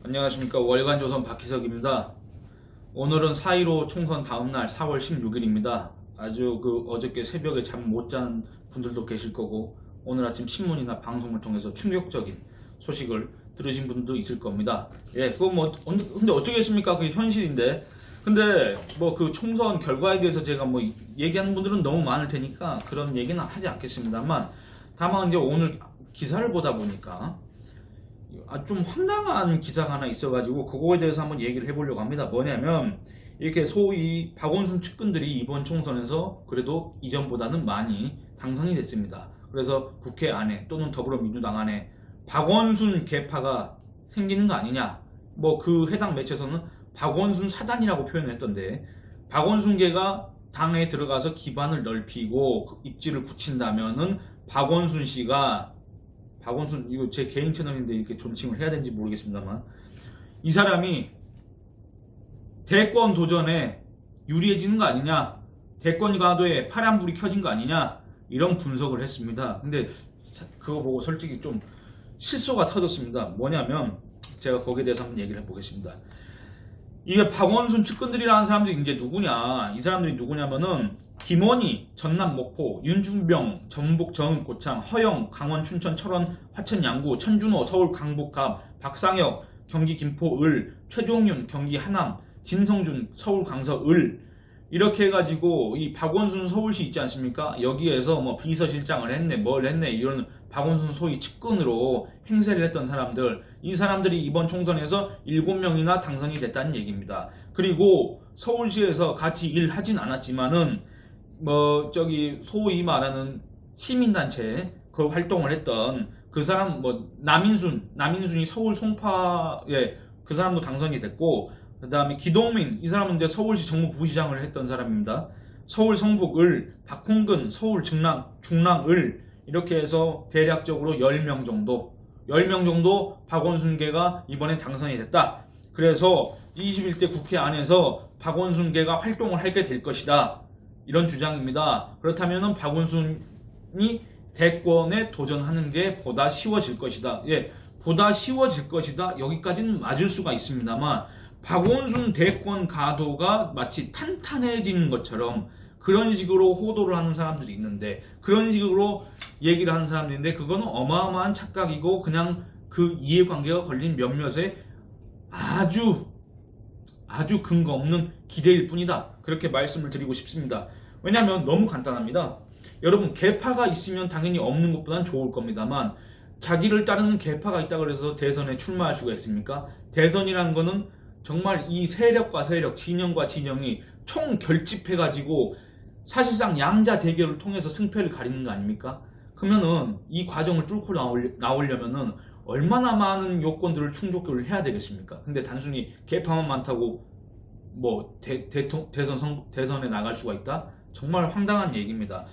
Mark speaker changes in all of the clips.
Speaker 1: 안녕하십니까. 월간조선 박희석입니다. 오늘은 4.15 총선 다음날 4월 16일입니다. 아주 어저께 새벽에 잠 못 잔 분들도 계실 거고 오늘 아침 신문이나 방송을 통해서 충격적인 소식을 들으신 분도 있을 겁니다. 예, 그건 근데 어쩌겠습니까? 그게 현실인데. 근데 그 총선 결과에 대해서 제가 얘기하는 분들은 너무 많을 테니까 그런 얘기는 하지 않겠습니다만, 다만 이제 오늘 기사를 보다 보니까 좀 황당한 기사가 하나 있어가지고 그거에 대해서 한번 얘기를 해보려고 합니다. 뭐냐면 이렇게 소위 박원순 측근들이 이번 총선에서 그래도 이전보다는 많이 당선이 됐습니다. 그래서 국회 안에 또는 더불어민주당 안에 박원순 계파가 생기는 거 아니냐, 그 해당 매체에서는 박원순 사단이라고 표현했던데, 박원순계가 당에 들어가서 기반을 넓히고 입지를 굳힌다면은 박원순 씨가, 박원순, 이거 제 개인 채널인데 이렇게 존칭을 해야 되는지 모르겠습니다만, 이 사람이 대권 도전에 유리해지는 거 아니냐, 대권 가도에 파란불이 켜진 거 아니냐, 이런 분석을 했습니다. 근데 그거 보고 솔직히 좀 실소가 터졌습니다. 뭐냐면 제가 거기에 대해서 한번 얘기를 해보겠습니다. 이게 박원순 측근들이라는 사람들이 이제 누구냐, 이 사람들이 누구냐면은 김원희, 전남 목포, 윤중병, 전북 정읍 고창, 허영, 강원 춘천 철원 화천 양구, 천준호 서울 강북갑, 박상혁 경기 김포 을, 최종윤 경기 하남, 진성준 서울 강서 을, 이렇게 해가지고 이 박원순 서울시 있지 않습니까? 여기에서 비서실장을 했네, 뭘 했네, 이런 박원순 소위 측근으로 행세를 했던 사람들, 이 사람들이 이번 총선에서 7명이나 당선이 됐다는 얘기입니다. 그리고 서울시에서 같이 일하진 않았지만은 소위 말하는 시민단체 그 활동을 했던 그 사람, 남인순이 서울 송파에 그 사람도 당선이 됐고, 그 다음에 기동민, 이 사람은 이제 서울시 정무부시장을 했던 사람입니다. 서울 성북 을, 박홍근 서울 중랑 을, 이렇게 해서 대략적으로 10명 정도 박원순계가 이번에 당선이 됐다. 그래서 21대 국회 안에서 박원순계가 활동을 하게 될 것이다, 이런 주장입니다. 그렇다면 박원순이 대권에 도전하는 게 보다 쉬워질 것이다. 예, 보다 쉬워질 것이다. 여기까지는 맞을 수가 있습니다만, 박원순 대권 가도가 마치 탄탄해지는 것처럼 그런 식으로 호도를 하는 사람들이 있는데, 그런 식으로 얘기를 하는 사람들인데, 그거는 어마어마한 착각이고 그냥 그 이해관계가 걸린 몇몇의 아주 근거 없는 기대일 뿐이다, 그렇게 말씀을 드리고 싶습니다. 왜냐하면 너무 간단합니다. 여러분, 계파가 있으면 당연히 없는 것보단 좋을 겁니다만, 자기를 따르는 계파가 있다고 해서 대선에 출마할 수가 있습니까? 대선이라는 거는 정말 이 세력과 세력, 진영과 진영이 총 결집해가지고 사실상 양자 대결을 통해서 승패를 가리는 거 아닙니까? 그러면은 이 과정을 뚫고 나오려면은 얼마나 많은 요건들을 충족을 해야 되겠습니까? 근데 단순히 계파만 많다고 대선에 나갈 수가 있다? 정말 황당한 얘기입니다.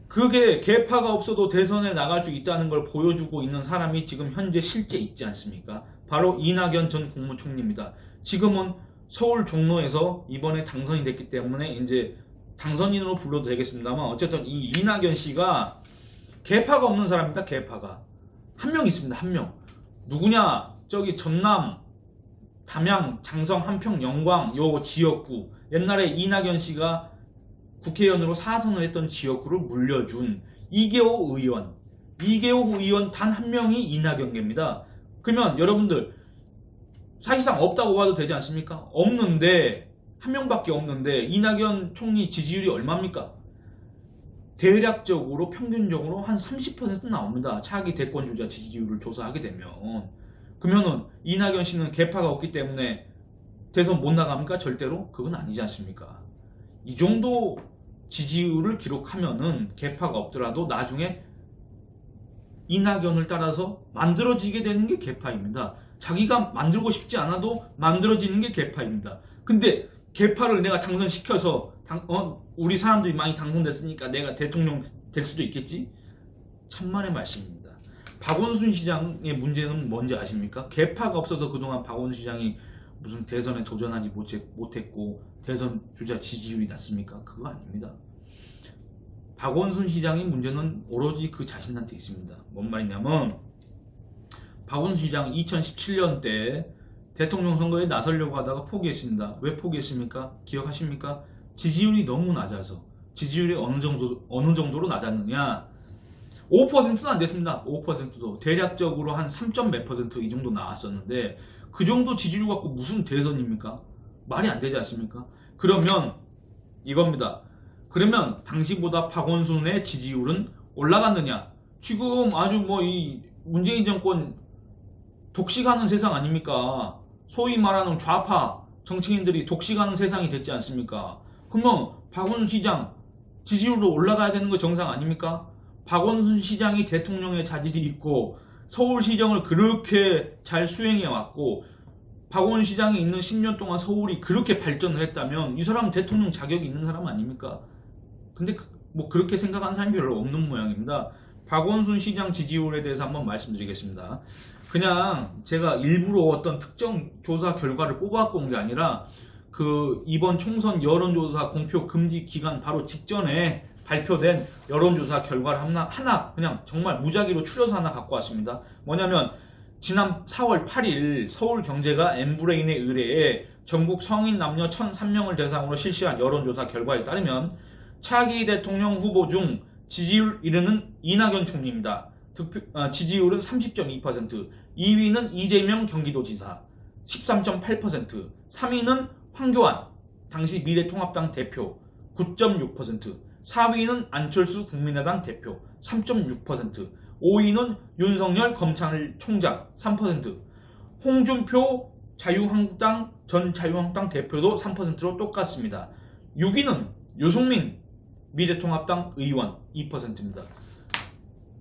Speaker 1: 그게 계파가 없어도 대선에 나갈 수 있다는 걸 보여주고 있는 사람이 지금 현재 실제 있지 않습니까? 바로 이낙연 전 국무총리입니다. 지금은 서울 종로에서 이번에 당선이 됐기 때문에 이제 당선인으로 불러도 되겠습니다만, 어쨌든 이 이낙연 씨가 계파가 없는 사람입니다. 계파가 한 명 있습니다. 한 명. 누구냐? 저기 전남, 담양, 장성, 한평, 영광 요 지역구, 옛날에 이낙연 씨가 국회의원으로 4선을 했던 지역구를 물려준 이계호 의원 단 한 명이 이낙연계입니다. 그러면 여러분들 사실상 없다고 봐도 되지 않습니까? 없는데, 한 명밖에 없는데 이낙연 총리 지지율이 얼마입니까? 대략적으로 평균적으로 한 30% 나옵니다. 차기 대권주자 지지율을 조사하게 되면. 그러면은 이낙연 씨는 계파가 없기 때문에 대선 못 나갑니까? 절대로? 그건 아니지 않습니까? 이 정도 지지율을 기록하면은 계파가 없더라도 나중에 이낙연을 따라서 만들어지게 되는 게 계파입니다. 자기가 만들고 싶지 않아도 만들어지는 게 계파입니다. 근데 계파를 내가 당선시켜서 우리 사람들이 많이 당선됐으니까 내가 대통령 될 수도 있겠지? 천만의 말씀입니다. 박원순 시장의 문제는 뭔지 아십니까? 계파가 없어서 그동안 박원순 시장이 무슨 대선에 도전하지 못했고 대선 주자 지지율이 낮습니까? 그거 아닙니다. 박원순 시장의 문제는 오로지 그 자신한테 있습니다. 뭔 말이냐면, 박원순 시장 2017년 때 대통령 선거에 나서려고 하다가 포기했습니다. 왜 포기했습니까? 기억하십니까? 지지율이 너무 낮아서. 지지율이 어느 정도로 낮았느냐? 5%는 안 됐습니다. 5%도 대략적으로 한 3점 몇 퍼센트 이 정도 나왔었는데 그 정도 지지율 갖고 무슨 대선입니까? 말이 안 되지 않습니까? 그러면 이겁니다. 그러면 당시보다 박원순의 지지율은 올라갔느냐? 지금 아주 뭐 이 문재인 정권 독식하는 세상 아닙니까? 소위 말하는 좌파 정치인들이 독식하는 세상이 됐지 않습니까? 그러면 박원순 시장 지지율도 올라가야 되는 거 정상 아닙니까? 박원순 시장이 대통령의 자질이 있고 서울시정을 그렇게 잘 수행해 왔고 박원순 시장이 있는 10년 동안 서울이 그렇게 발전을 했다면 이 사람은 대통령 자격이 있는 사람 아닙니까? 근데 뭐 그렇게 생각하는 사람이 별로 없는 모양입니다. 박원순 시장 지지율에 대해서 한번 말씀드리겠습니다. 그냥 제가 일부러 어떤 특정 조사 결과를 뽑아갖고 온 게 아니라 그 이번 총선 여론조사 공표 금지 기간 바로 직전에 발표된 여론조사 결과를 하나 그냥 정말 무작위로 추려서 하나 갖고 왔습니다. 뭐냐면 지난 4월 8일 서울경제가 엠브레인에 의뢰해 전국 성인 남녀 1,003명을 대상으로 실시한 여론조사 결과에 따르면 차기 대통령 후보 중 지지율 1위는 이낙연 총리입니다. 지지율은 30.2%, 2위는 이재명 경기도지사 13.8%, 3위는 황교안 당시 미래통합당 대표 9.6%, 4위는 안철수 국민의당 대표 3.6%, 5위는 윤석열 검찰총장 3%, 홍준표 전 자유한국당 대표도 3%로 똑같습니다. 6위는 유승민 미래통합당 의원 2%입니다.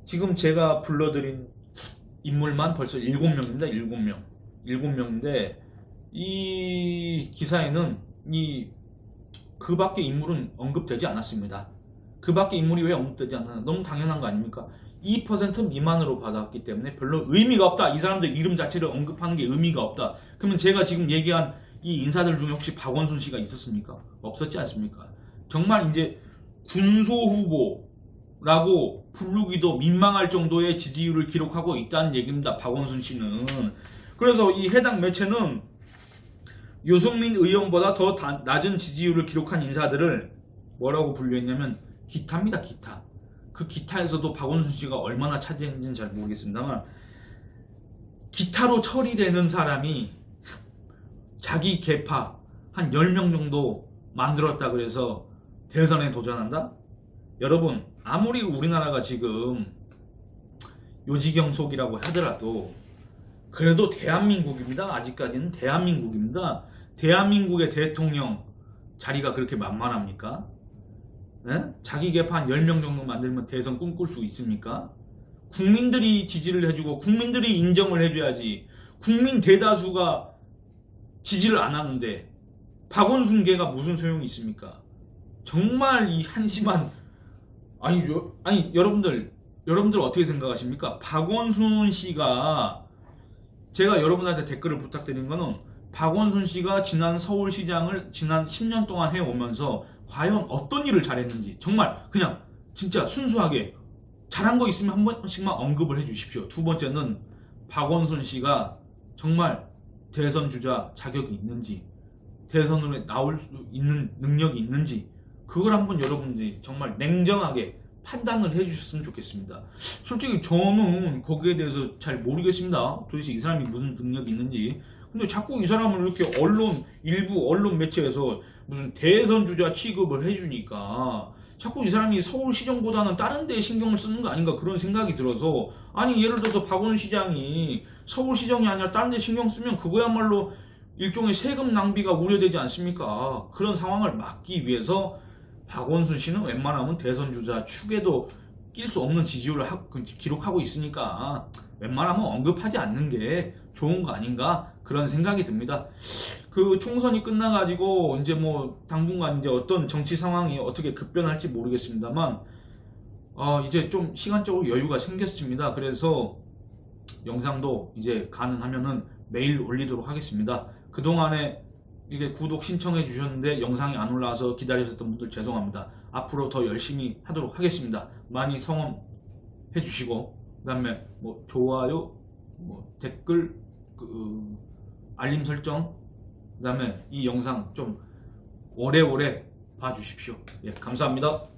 Speaker 1: 지금 제가 불러드린 인물만 벌써 7명입니다. 7명. 7명인데 이 기사에는 그 밖의 인물은 언급되지 않았습니다. 그 밖의 인물이 왜 언급되지 않나? 너무 당연한 거 아닙니까? 2% 미만으로 받았기 때문에 별로 의미가 없다. 이 사람들 이름 자체를 언급하는 게 의미가 없다. 그러면 제가 지금 얘기한 이 인사들 중에 혹시 박원순 씨가 있었습니까? 없었지 않습니까? 정말 이제 군소 후보라고 부르기도 민망할 정도의 지지율을 기록하고 있다는 얘기입니다. 박원순 씨는. 그래서 이 해당 매체는 유승민 의원보다 더 낮은 지지율을 기록한 인사들을 뭐라고 분류했냐면 기타입니다. 기타. 그 기타에서도 박원순 씨가 얼마나 차지했는지는 잘 모르겠습니다만 기타로 처리되는 사람이 자기 계파 한 10명 정도 만들었다 그래서 대선에 도전한다? 여러분 아무리 우리나라가 지금 요지경속이라고 하더라도 그래도 대한민국입니다. 아직까지는 대한민국입니다. 대한민국의 대통령 자리가 그렇게 만만합니까? 네? 자기 계파 한 10명 정도 만들면 대선 꿈꿀 수 있습니까? 국민들이 지지를 해주고 국민들이 인정을 해줘야지. 국민 대다수가 지지를 안 하는데 박원순계가 무슨 소용이 있습니까? 정말 이 한심한 아니 여러분들 어떻게 생각하십니까? 박원순 씨가 제가 여러분한테 댓글을 부탁드린 거는 박원순 씨가 지난 서울시장을 지난 10년 동안 해오면서 과연 어떤 일을 잘했는지 정말 그냥 진짜 순수하게 잘한 거 있으면 한 번씩만 언급을 해 주십시오. 두 번째는 박원순 씨가 정말 대선 주자 자격이 있는지 대선으로 나올 수 있는 능력이 있는지 그걸 한번 여러분들이 정말 냉정하게 판단을 해주셨으면 좋겠습니다. 솔직히 저는 거기에 대해서 잘 모르겠습니다. 도대체 이 사람이 무슨 능력이 있는지. 근데 자꾸 이 사람을 이렇게 일부 언론 매체에서 무슨 대선 주자 취급을 해주니까 자꾸 이 사람이 서울시정보다는 다른 데에 신경을 쓰는 거 아닌가 그런 생각이 들어서 아니 예를 들어서 박원순 시장이 서울시정이 아니라 다른 데 신경 쓰면 그거야말로 일종의 세금 낭비가 우려되지 않습니까? 그런 상황을 막기 위해서 박원순 씨는 웬만하면 대선 주자 축에도 낄 수 없는 지지율을 기록하고 있으니까 웬만하면 언급하지 않는 게 좋은 거 아닌가 그런 생각이 듭니다. 그 총선이 끝나가지고 이제 뭐 당분간 이제 어떤 정치 상황이 어떻게 급변할지 모르겠습니다만 이제 좀 시간적으로 여유가 생겼습니다. 그래서 영상도 이제 가능하면은 매일 올리도록 하겠습니다. 그동안에 이게 구독 신청해 주셨는데 영상이 안 올라와서 기다리셨던 분들 죄송합니다. 앞으로 더 열심히 하도록 하겠습니다. 많이 성원해 주시고 그 다음에 뭐 좋아요 뭐 댓글 알림 설정, 그 다음에 이 영상 좀 오래오래 봐주십시오. 예, 감사합니다.